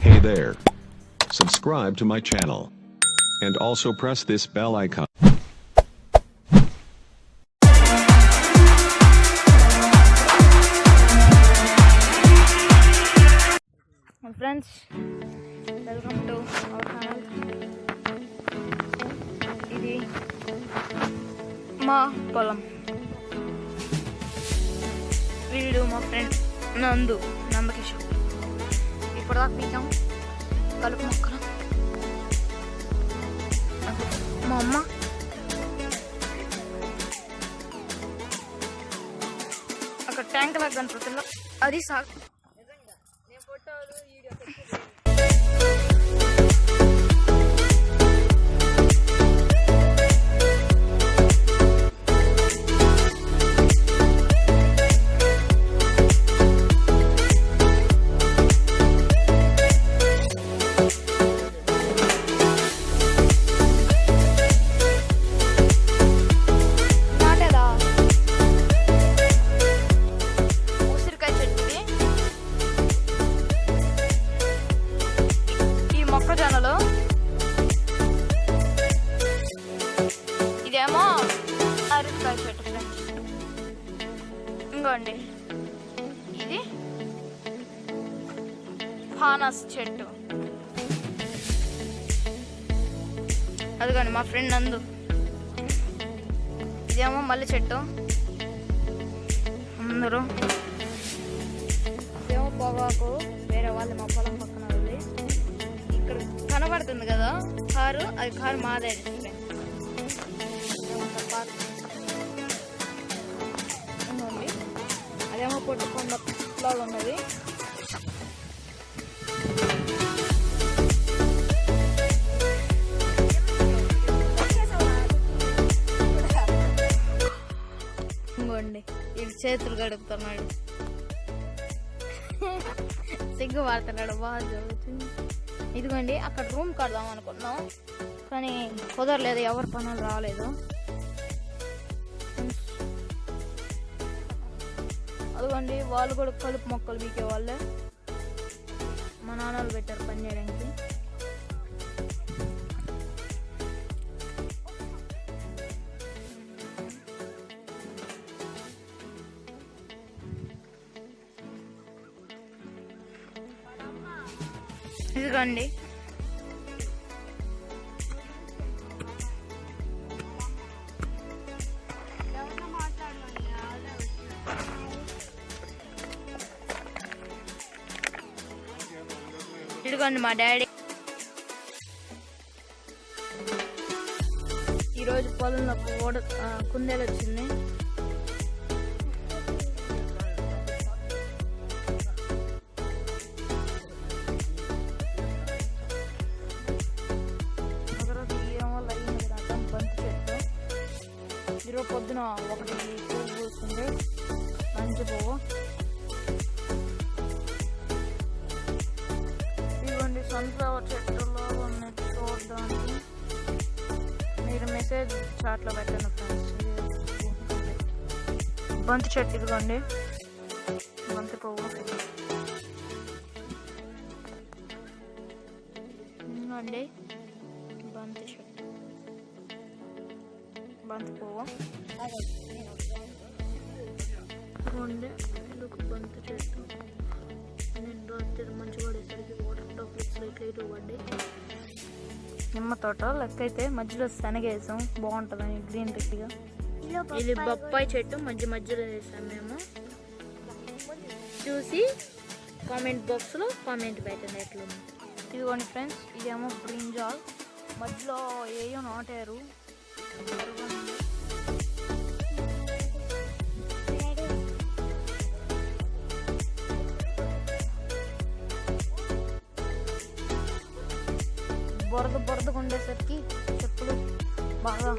Hey there. Subscribe to my channel. And also press this bell icon. Friends, welcome to our channel. ఇది మా పొలం. వీడు మా friend Nandakishore. ఇప్పటిదాకా పీకాం కలుపు మొక్కలు. మా అమ్మ అక్కడ ట్యాంక్ లాగా కనిపిస్తుందో అది సాగు. ఇదేమో అరటికాయ చెట్టు ఫ్రెండ్స్. ఇంకోండి ఇది పానస్ చెట్టు. అదిగోండి మా ఫ్రెండ్ నందు. ఇదేమో మల్లె చెట్టు. అందరూ ఇదేమో పొగాకు. వేరే వాళ్ళు మా పొలం పక్కన వెళ్ళి ఇక్కడ కనబడుతుంది కదా కారు, అది కారు మాదే. అదేమో పొట్టుకొండ లాగా ఉన్నది. ఇంకోండి ఇది చేతులు గడుపుతున్నాడు, సిగ్గు పడుతున్నాడు. బాగా జరుగుతుంది. ఇదిగోండి అక్కడ రూమ్ కడదాం అనుకున్నాం కానీ కుదరలేదు, ఎవరి పనులు రాలేదు. అదిగోండి వాళ్ళు కూడా కలుపు మొక్కలు బీకే వాళ్ళే. మా నాన్నలు పెట్టారు పని చేయడానికి. ఇదిగోండి ఇదిగోండి మా డాడీ ఈరోజు పొలంలో కుందేలు వచ్చింది. బంతి చెట్టు ఈరోజు పొద్దున ఒకటి పువ్వు పూస్తుంది, మంచి పువ్వు. సన్ఫ్లవర్ చెట్టులో ఉన్నాయి చూడడానికి. మీరు మెసేజ్ చాట్లో పెట్టండి ఫ్రెండ్స్. బంతి చెట్టు ఇదిగోండి, బంతి పువ్వు. ఇదిగోండి బంతి చెట్టు, బంతి పువ్వు. ఇదిగోండి ఇదొక బంతి చెట్టు. మంచి పడేసరికి వాటర్ టాప్లెట్స్ లైట్ పడ్డాయి. నిమ్మ తోట లెక్క అయితే మధ్యలో శనగేసాం, బాగుంటుందని గ్రీన్ రెడ్గా. ఇది బొప్పాయి చెట్టు మధ్యలో వేసాం మేము. చూసి కామెంట్ బాక్స్లో కామెంట్ పెట్టండి ఎట్లుంది. ఇదిగోండి ఫ్రెండ్స్, ఇదేమో బ్రింజాల్, మధ్యలో ఏయో నాటారు. బురదగా ఉండేసరికి చెప్పులు బాగా